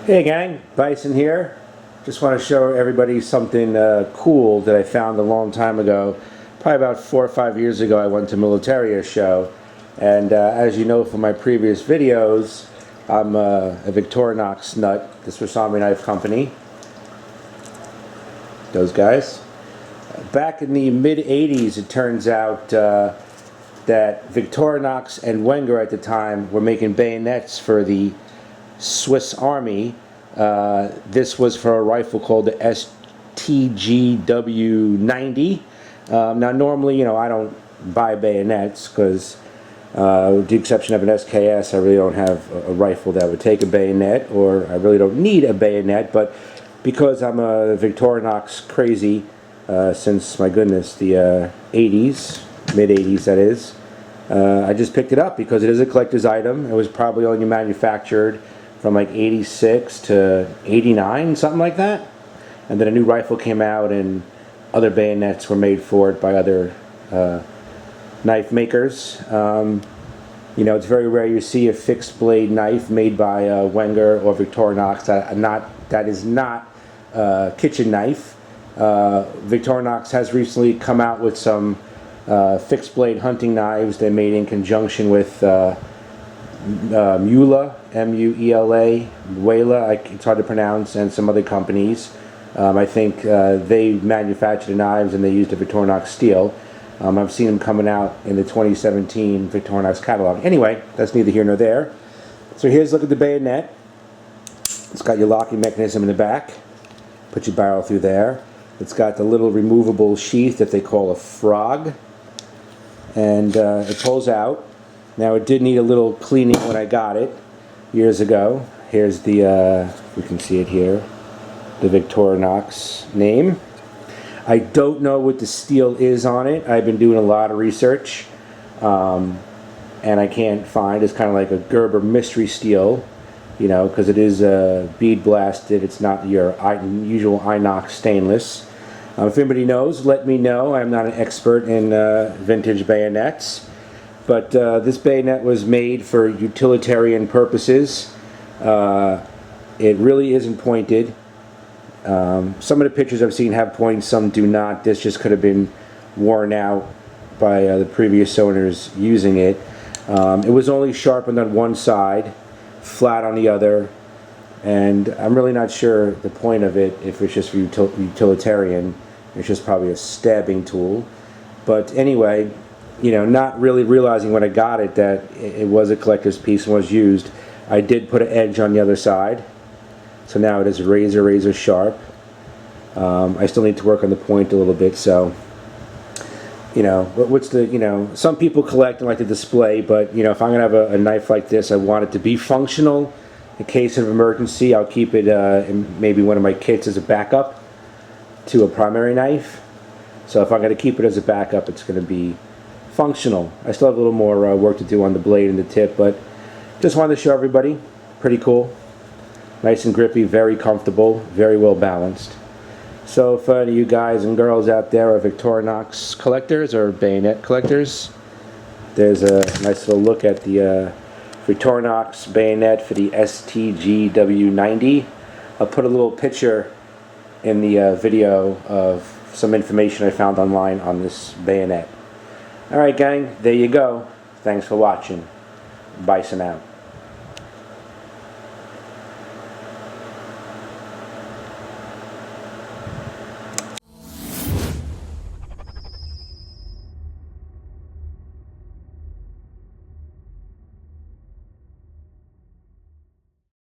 Hey gang, Bison here. Just want to show everybody something cool that I found a long time ago. Probably about 4 or 5 years ago I went to militaria show, and as you know from my previous videos, I'm a Victorinox nut. This was Army Knife Company. Those guys. Back in the mid-80s, it turns out that Victorinox and Wenger at the time were making bayonets for the Swiss Army. This was for a rifle called the STGW 90. Now normally, I don't buy bayonets because with the exception of an SKS, I really don't have a rifle that would take a bayonet, or I really don't need a bayonet. But because I'm a Victorinox crazy since, my goodness, the 80s, mid-80s that is, I just picked it up because it is a collector's item. It was probably only manufactured from like 86 to 89, something like that. And then a new rifle came out and other bayonets were made for it by other knife makers. It's very rare you see a fixed blade knife made by Wenger or Victorinox. That is not a kitchen knife. Victorinox has recently come out with some fixed blade hunting knives they made in conjunction with Muela, M-U-E-L-A, it's hard to pronounce, and some other companies. I think they manufactured the knives and they used a Victorinox steel. I've seen them coming out in the 2017 Victorinox catalog. Anyway, that's neither here nor there. So here's a look at the bayonet. It's got your locking mechanism in the back. Put your barrel through there. It's got the little removable sheath that they call a frog. And it pulls out. Now it did need a little cleaning when I got it years ago. Here's the, we can see it here, the Victorinox name. I don't know what the steel is on it. I've been doing a lot of research and I can't find. It's kind of like a Gerber mystery steel, because it is bead blasted. It's not your usual inox stainless. If anybody knows, let me know. I'm not an expert in vintage bayonets. But this bayonet was made for utilitarian purposes. It really isn't pointed. Some of the pictures I've seen have points, some do not. This just could have been worn out by the previous owners using it. It was only sharpened on one side, flat on the other, and I'm really not sure the point of it, if it's just for utilitarian. It's just probably a stabbing tool. But anyway, not really realizing when I got it that it was a collector's piece and was used. I did put an edge on the other side, so now it is razor sharp. I still need to work on the point a little bit, so what's the, some people collect and like to display, but if I'm gonna have a knife like this, I want it to be functional. In case of emergency, I'll keep it in maybe one of my kits as a backup to a primary knife. So if I'm going to keep it as a backup, it's going to be functional. I still have a little more work to do on the blade and the tip, but just wanted to show everybody. Pretty cool. Nice and grippy, very comfortable, very well balanced. So if any of you guys and girls out there are Victorinox collectors or bayonet collectors, there's a nice little look at the Victorinox bayonet for the STGW 90. I'll put a little picture in the video of some information I found online on this bayonet. Alright gang, there you go. Thanks for watching. Bison out.